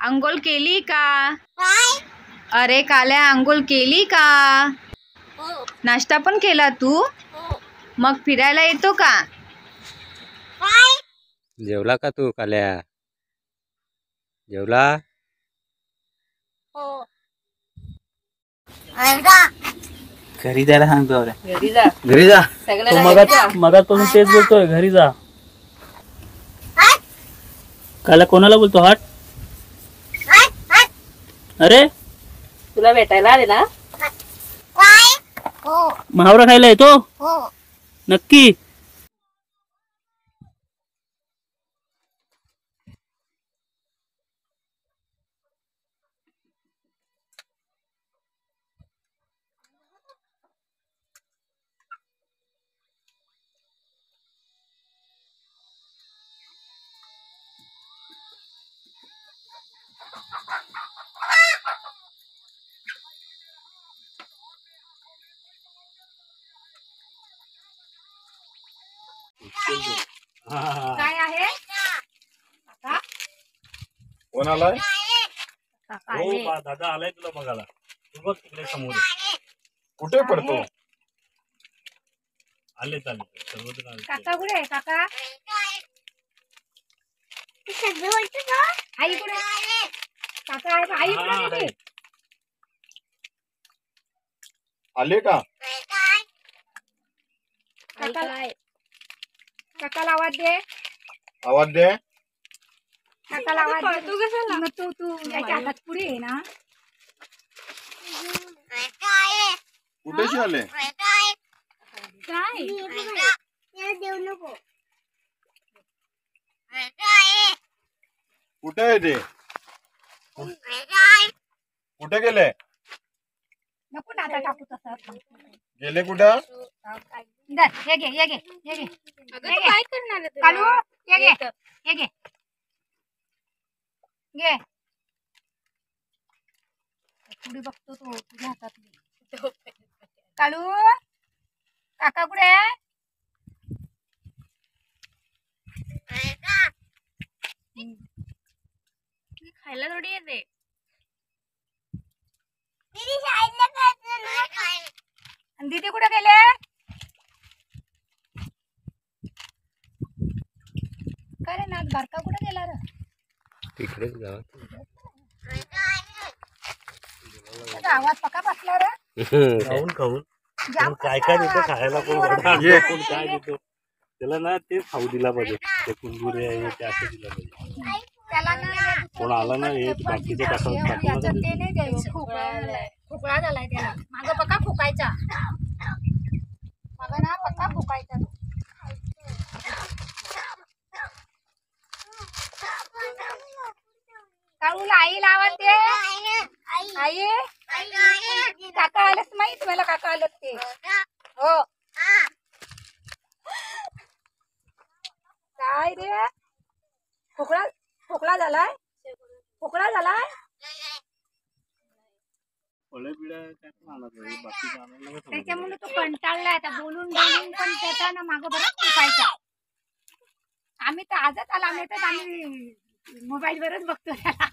अंघोळ केली का? अरे काल्या अंघोळ केली का? नाश्ता पण केला तू? मग फिरायला येतो का? जेवला का तू काल्या? जेवला? घरी जायला सांगतो. घरी जा. मगा तुम्ही तेच बोलतोय, घरी जा. काला कोणाला बोलतो हट? अरे तुला भेटायला आले ना? महावरा खायला येतो नक्की? काय आहे? कोण आलाय? हो दादा आलाय तुला बघायला. तू बघ तिकडे समोर कुठे पडतो? आले सर्वजण आले. काका कुठे? काका आई कुठे? काका आहे का? आई कुठे गेली? आले का? काकाला आवाज दे. आवाज दे. काकाला आवाज दे. तू कशाला? मग तू याच्या हातात पुढे आहे ना. कुठेशी आले? काय? कुठे आहे ते? कुठे गेले? नको दादा टाकू तसं. गेले कुठं? ये घे ये घे ये घे. काय करणार कालू? ये घे ये घे घे. पुढे बघतो तो तुझ्या हातात. कालू काका कुठे आहे? खायला थोडी येते. दीदी कुठे गेले? काय रे नाथ बारका कुठे गेला रे? तिकडेच जा. आवाज पका बसला रे. खाऊन खाऊन काय काय देतो खायला, कोण काय देतो त्याला ना ते खाऊ दिला पाहिजे. ते कुंदुरे आहे ते असं दिलं पाहिजे. त्याला ना कोण आला ना हे बाकीचं याचं ते नाही द्यायचं. खोकळा झालाय त्याला. मागं पका फुकायचा. मागं ना पका फुकायचा तो. काळूला आईला आवाज दे. आई काका आलंच माहित मला. काका आलं ते हो. काय रे? खोकला झालाय? खोकला झालाय? त्याच्यामुळे तो कंटाळलाय आता. बोलून बोलून पण त्याचा ना मागं बरंच फुकायचा. आम्ही तर आजच आला. आम्ही तर आम्ही मोबाईल वरच बघतो त्याला.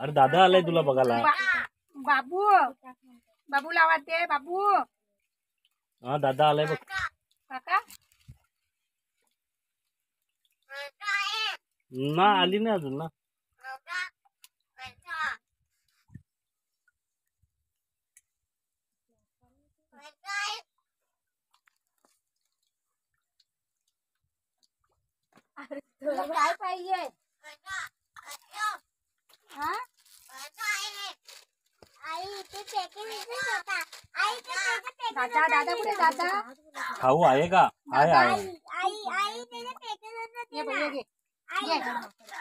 अरे दादा आलाय तुला बघायला. बाबूला आवाज दे. बाबू हा दादा आलाय बघ. काका ना आली नाही अजून ना. काय पाहिजे? दादा दादा कुठे? दादा खाऊ आहे का? आहे.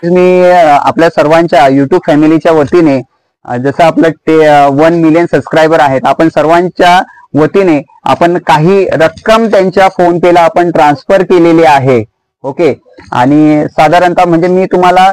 मी आपल्या सर्वांच्या युट्यूब फॅमिलीच्या वतीने जसं आपलं ते 1 मिलियन सबस्क्रायबर आहेत, आपण सर्वांच्या वतीने आपण काही रक्कम त्यांच्या फोन पेला आपण ट्रान्सफर केलेली आहे. ओके. आणि साधारणतः म्हणजे मी तुम्हाला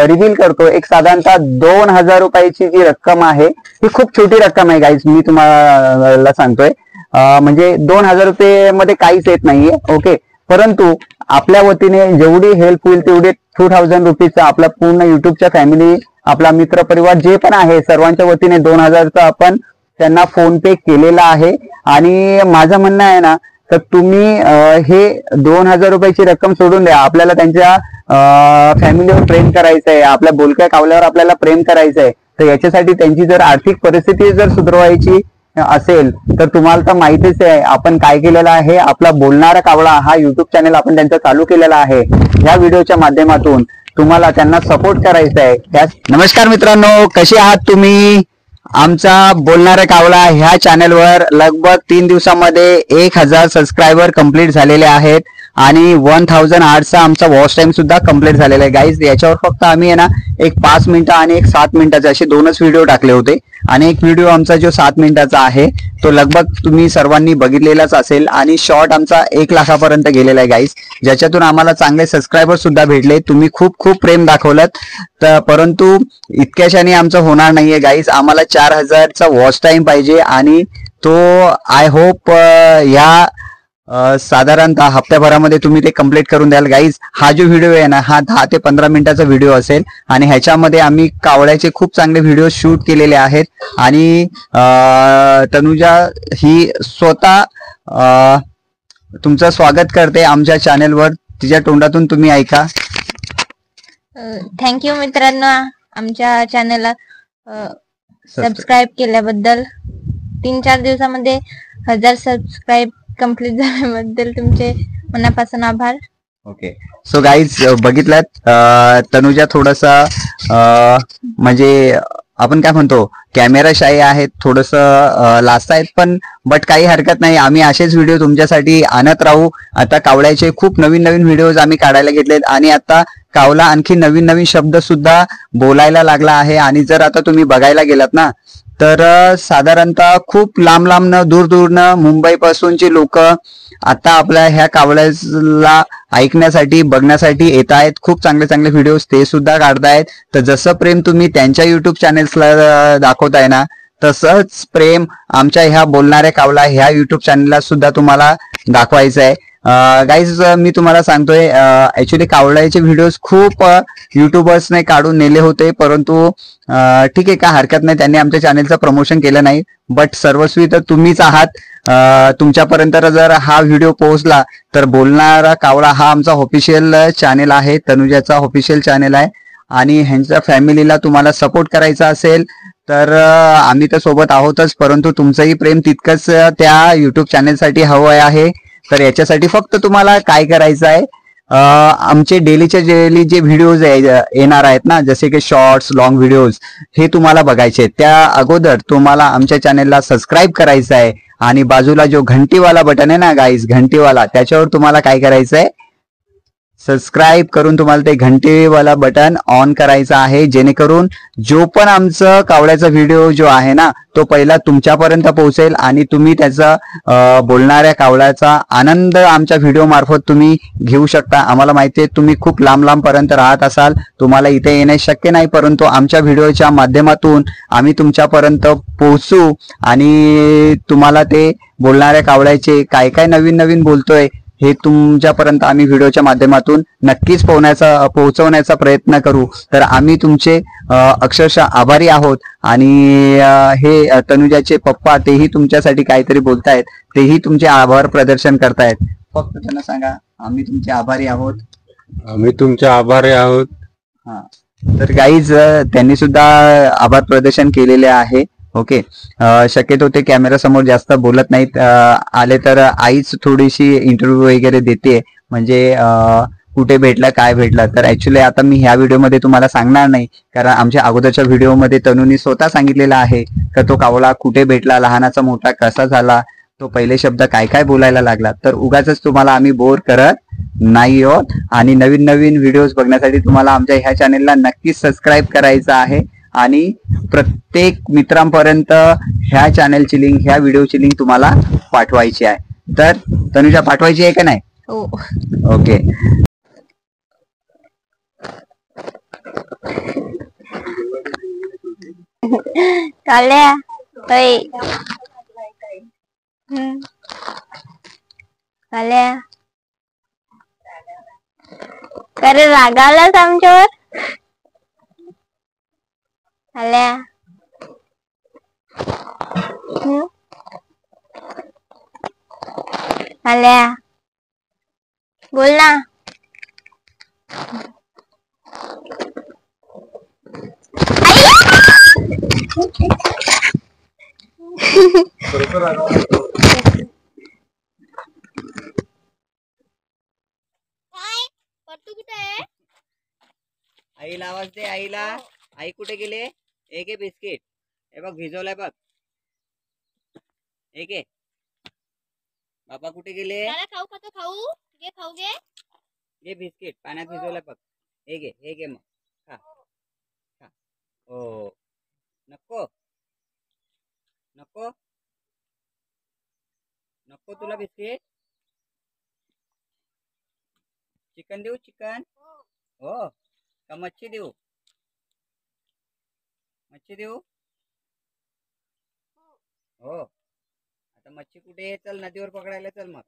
रिव्हील करतो, एक साधारणतः 2000 रुपयाची जी रक्कम आहे ही खूप छोटी रक्कम आहे गाईज. मी तुम्हाला सांगतोय म्हणजे 2,000 रुपये मध्ये काहीच येत नाहीये. ओके, परंतु आपल्या वतीने जेवढी हेल्प होईल तेवढे 2,000 रुपीजचा आपला पूर्ण युट्यूबच्या फॅमिली, आपला मित्र परिवार जे पण आहे सर्वांच्या वतीने 2,000चा आपण त्यांना फोन पे केलेला आहे. आणि माझं म्हणणं आहे ना, तर तुम्ही हे 2,000 रुपयाची रक्कम सोडून द्या. आपल्याला त्यांच्या फॅमिलीवर प्रेम करायचं आहे, आपल्या बोलक्या कावल्यावर आपल्याला प्रेम करायचं आहे. तर याच्यासाठी त्यांची जर आर्थिक परिस्थिती जर सुधारवायची असेल तर तुम्हाला तर माहितीच आहे आपण काय केलेलं आहे. आपला बोलणारा कावळा हा युट्यूब चॅनल आपण त्यांचा चालू केलेला आहे. या व्हिडिओच्या माध्यमातून तुम्हाला त्यांना सपोर्ट करायचा आहे. नमस्कार मित्रांनो, कसे आहात तुम्ही? आमचा बोलणारा कावळा ह्या चॅनलवर लगभग 3 दिवसामध्ये 1,000 सबस्क्रायबर कंप्लीट झालेले आहेत आणि 1,000 आवर्सचा आमचा वॉच टाइम सुद्धा कंप्लीट झालेला आहे. गाईज, याच्यावर फक्त आम्ही आहे ना एक 5 मिनिटं आणि एक 7 मिनिटाचे असे 2च व्हिडिओ टाकले होते. आणि एक व्हिडिओ आमचा जो 7 मिनिटाचा आहे तो लगभग तुम्ही सर्वांनी बघितलेलाच असेल. आणि शॉर्ट आमचा 1 लाखापर्यंत गेलेला आहे गाईज, ज्याच्यातून आम्हाला चांगले सबस्क्रायबर सुद्धा भेटले. तुम्ही खूप खूप प्रेम दाखवलं, तर परंतु इतक्याशाने आमचं होणार नाहीये गाईज. आम्हाला 4,000चा वॉच टाइम पाहिजे आणि तो आय होप या साधारणतः हप्त्याभरामध्ये तुम्ही ते कंप्लीट करून द्याल गाईज. हा जो व्हिडिओ आहे ना हा 10 ते 15 मिनिटाचा व्हिडिओ असेल आणि ह्याच्यामध्ये आम्ही कावळ्याचे खूप चांगले व्हिडिओ शूट केलेले आहेत. आणि तनुजा ही स्वतः तुमचं स्वागत करते आमच्या चॅनेलवर. तिच्या तोंडातून तुम्ही ऐका. थँक्यू मित्रांनो, आमच्या चॅनलला सबस्क्राईब केल्याबद्दल. 3-4 दिवसामध्ये 1000 सबस्क्राईब कंप्लीट झाल्याबद्दल तुमचे मनापासून आभार. ओके, सो गाईज बघितलात तनुजा थोडासा म्हणजे आपण काय म्हणतो कॅमेरा शाही आहेत, थोडस लाजतायत, पण बट काही हरकत नाही. आम्ही असेच व्हिडिओ तुमच्यासाठी आणत राहू. आता कावळ्याचे खूप नवीन नवीन व्हिडिओज आम्ही काढायला घेतलेत आणि आता कावला आणखी नवीन नवीन शब्द सुद्धा बोलायला लागला आहे. आणि जर आता तुम्ही बघायला गेलात ना तर साधारणतः खूप लांब लांबनं दूर दूरनं मुंबई पासूनचे लोक आता आपल्या ह्या कावळ्याला ऐकण्यासाठी बघण्यासाठी येत आहेत. खूप चांगले चांगले व्हिडिओज ते सुद्धा काढतायत. तर जसं प्रेम तुम्ही त्यांच्या युट्यूब चॅनेल्सला दाखवताय ना तसंच प्रेम आमच्या ह्या बोलणाऱ्या कावळा ह्या युट्यूब चॅनेलला सुद्धा तुम्हाला दाखवायचं आहे. गाईज, मी तुम्हाला सांगतोय ऍक्च्युली कावळ्याचे व्हिडिओज खूप युट्यूबर्सने काढून नेले होते, परंतु ठीक आहे, काय हरकत नाही, त्यांनी आमच्या चॅनेलचं प्रमोशन केलं नाही. बट सर्वस्वी तर तुम्हीच आहात. तुमच्यापर्यंत जर हा व्हिडिओ पोहोचला तर बोलणारा कावळा हा आमचा ऑफिशियल चॅनेल आहे, तनुजाचा ऑफिशियल चॅनेल आहे. आणि ह्यांच्या फॅमिलीला तुम्हाला सपोर्ट करायचा असेल तर आम्ही तर सोबत आहोतच, परंतु तुमचंही प्रेम तितकंच त्या युट्यूब चॅनेलसाठी हवं आहे. तर याच्यासाठी फक्त तुम्हाला काय करायचं आहे, आमचे डेलीचे जे व्हिडिओज येणार आहेत ना, जसे की शॉर्ट्स, लॉंग व्हिडिओज, हे तुम्हाला बघायचे. त्या अगोदर तुम्हाला आमच्या चॅनेलला सबस्क्राईब करायचं आहे आणि बाजूला जो घंटीवाला बटन आहे ना गाईज, घंटीवाला, त्याच्यावर तुम्हाला काय करायचं आहे, सबस्क्राईब करून तुम्हाला ते घंटीवाला बटन ऑन करायचा आहे, जेणेकरून जो पण आमचं कावळ्याचा व्हिडिओ जो आहे ना तो पहिला तुमच्यापर्यंत पोहोचेल आणि तुम्ही त्याचा बोलणाऱ्या कावळ्याचा आनंद आमच्या व्हिडिओ मार्फत तुम्ही घेऊ शकता. आम्हाला माहिती आहे तुम्ही खूप लांब लांब पर्यंत राहत असाल, तुम्हाला इथे येणे शक्य नाही, परंतु आमच्या व्हिडिओच्या माध्यमातून आम्ही तुमच्यापर्यंत पोहोचू आणि तुम्हाला ते बोलणाऱ्या कावळ्याचे काय काय नवीन नवीन बोलतोय हे तुमच्यापर्यंत आम्ही व्हिडिओच्या माध्यमातून नक्कीच पोहोचवण्याचा प्रयत्न करू. तर आम्ही तुमचे अक्षरशः आभारी आहोत. आणि हे तनुजाचे पप्पा तेही तुमच्यासाठी काहीतरी बोलतायत, तेही तुमचे आभार प्रदर्शन करतायत. फक्त त्यांना सांगा आम्ही तुमचे आभारी आहोत. आम्ही तुमचे आभारी आहोत. हा, तर गाईज त्यांनी सुद्धा आभार प्रदर्शन केलेले आहे. ओके, शक्यतो ते कॅमेरा समोर जास्त बोलत नाहीत, आले तर आईच थोडीशी इंटरव्ह्यू वगैरे देते, म्हणजे कुठे भेटला काय भेटला. तर ऍक्च्युली आता मी ह्या व्हिडिओमध्ये तुम्हाला सांगणार नाही, कारण आमच्या अगोदरच्या व्हिडिओमध्ये तनुनी स्वतः सांगितलेलं आहे का तो कावळा कुठे भेटला, लहानाचा मोठा कसा झाला, तो पहिले शब्द काय काय बोलायला लागला. तर उगाच तुम्हाला आम्ही बोर करत नाही आहोत. आणि नवीन नवीन व्हिडिओज बघण्यासाठी तुम्हाला आमच्या ह्या चॅनेलला नक्कीच सबस्क्राईब करायचं आहे आणि प्रत्येक मित्रांपर्यंत ह्या चॅनलची लिंक, ह्या व्हिडिओची लिंक तुम्हाला पाठवायची आहे. तर तनुजा पाठवायची आहे का नाही? हो. ओके, काल्या हम्म. काल्या अरे रागावलास आमच्यावर. काल्या हम्म. काल्या बोल ना. आईला आवाज दे. आईला. आई कुठे गेले? एक आहे बिस्किट. हे बघ भिजवलाय बघ. एक आहे. बाबा कुठे गेले? खाऊ खातो खाऊ घे खाऊ घे. घे बिस्किट पाण्यात भिजवलाय बघ. हे घे मग खा खा. हो नको नको नको तुला बिस्किट. चिकन देऊ? चिकन हो का मच्छी देऊ? मच्छी देऊ हो. आता मच्छी कुठे आहे? चल नदीवर पकडायला चल मग.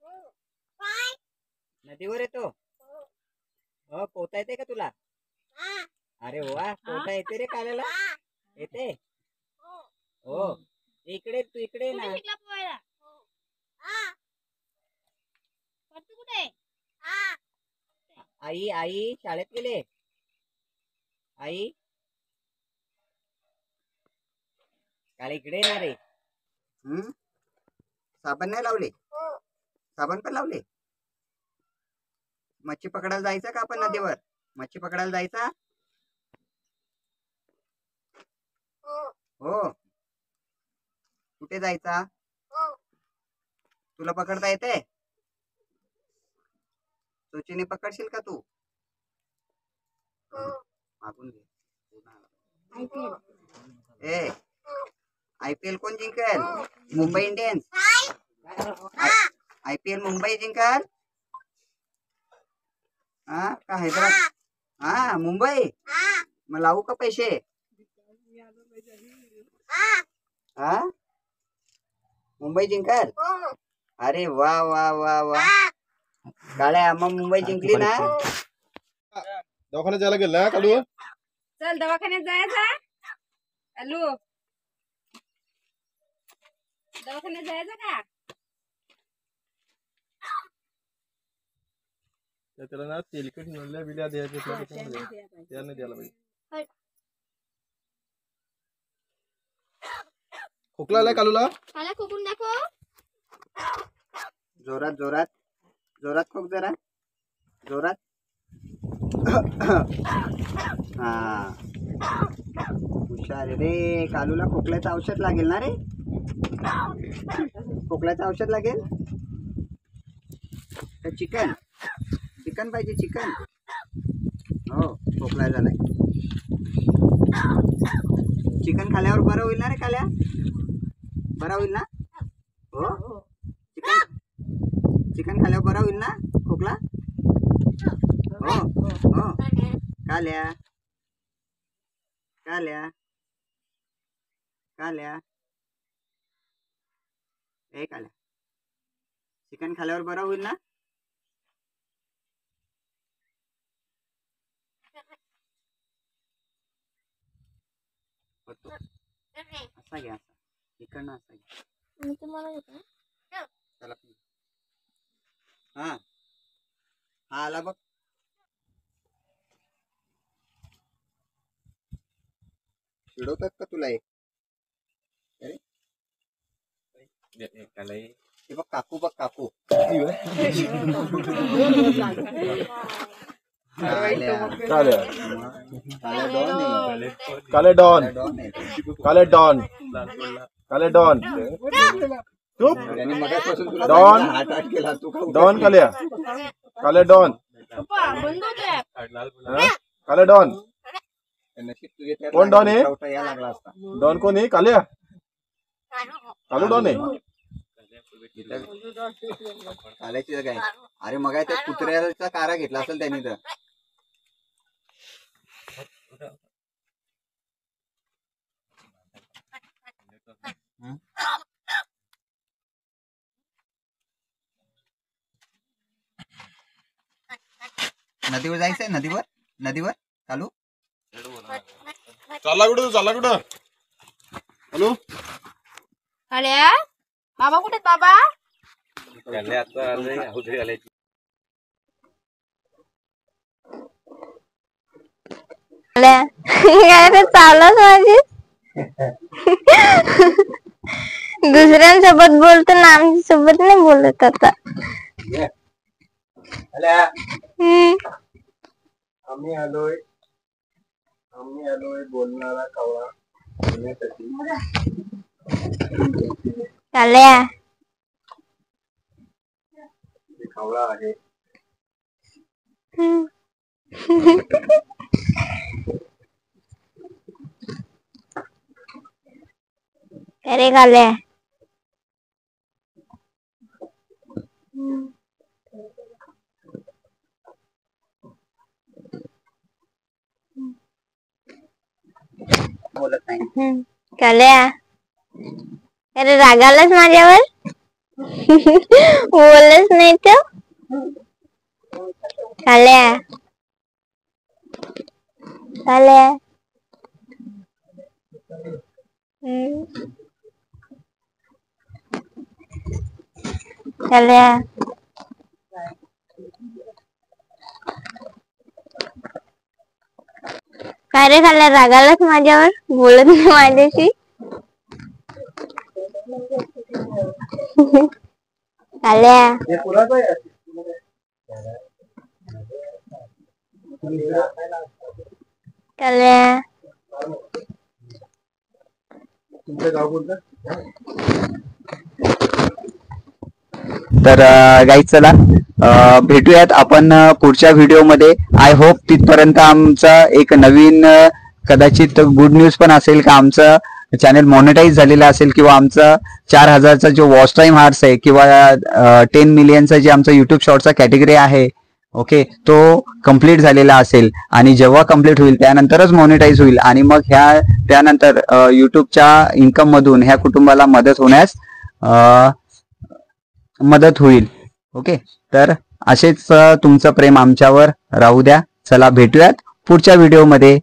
नदीवर येतो हो. पोहता येते का तुला? अरे वा पोहता येते रे काल्याला. येते हो. इकडे तू इकडे ना. आई आई शाळेत गेले. आई काल इकडे येणार रे. साबण नाही लावले? साबण पण लावले. मच्छी पकडायला जायचं का आपण नदीवर? मच्छी पकडायला जायचा हो. कुठे जायचा? तुला पकडता येते? सोचीने पकडशील का तू? मागून घे. ए IPL कोण जिंकेल? मुंबई इंडियन्स. IPL मुंबई जिंकल हा का हैदराबाद? हा मुंबई. मग लावू का पैसे? हा मुंबई जिंकल. अरे वा वा वा वा. काळ्या मग मुंबई जिंकली ना. दवाखान्यात जायला गेला कालू? चल दवाखान्यात जायचा. हॅलो दवाखान्यात जायचं का? त्याला ना तेलकट निवडल्या बिल्या द्यायच्या त्याने द्यायला पाहिजे. खोकला आलाय कालूला? मला खोकून दाखव. जोरात जोरात जोरात खोक जरा जोरात. हा हुशार रे. कालूला खोकल्याचं औषध लागेल ना रे. खोकल्याचं औषध लागेल तर चिकन चिकन पाहिजे. चिकन हो खोकला झालाय. चिकन खाल्यावर बरं होईल ना रे काल्या? बरं होईल ना हो. चिकन चिकन खाल्यावर बरं होईल ना खोकला हो हो. काल्या काल्या काल्या ए काल्या चिकन खाल्यावर बरं होईल ना? असा घ्या असा इकडनं असा घ्या. चला हा हा आला बघ. चिडवतात का तुला? एक हे बघ काकू बघ काकू. काले डॉन काले डॉन काले डॉन चुप. डॉन डॉन काल्या काले डॉन काले डॉन. कोण डॉन आहे? डॉन कोण आहे? काल्या कालू डॉन आहे. काल्याची जागा आहे. अरे मग त्या कुत्र्याचा कारा घेतला असेल त्यांनी तर. नदीवर जायचंय, नदीवर चालू. चालला कुठं हॅलो आल्या बाबा कुठे बाबा? आल्या चालच माझी. दुसऱ्यांसोबत बोलतो ना, आमच्यासोबत नाही बोलत आता. आम्ही आलोय बोलणारा कावळा बोलण्यासाठी. आल्या कावळा आहे. अरे काल्या बोलत नाही. काल्या अरे रागालाच माझ्यावर. बोलच नाही तर. काल्या काल्या काय रे काल्या, रागालाच माझ्यावर, बोलत नाही माझ्याशी. काल्या काल्या तुमचं गाव कोणतं? तर गाईज चला भेटूयात आपण पुढच्या व्हिडिओमध्ये. आय होप तिथपर्यंत आमचा एक नवीन कदाचित गुड न्यूज पण असेल का आमचं चॅनल मॉनिटाईज झालेलं असेल, किंवा आमचा 4000चा जो वॉच टाइम हार्स आहे, किंवा 10 मिलियनचा जे आमचा युट्यूब शॉर्टचा कॅटेगरी आहे, ओके, तो कम्प्लीट झालेला असेल. आणि जेव्हा कम्प्लीट होईल त्यानंतरच मॉनिटाईज होईल, आणि मग त्यानंतर युट्यूबच्या इन्कम मधून ह्या कुटुंबाला मदत होण्यास मदत होईल. ओके, तर असेच तुमचं प्रेम आमच्यावर राहू द्या. चला भेटूयात पुढच्या व्हिडिओमध्ये.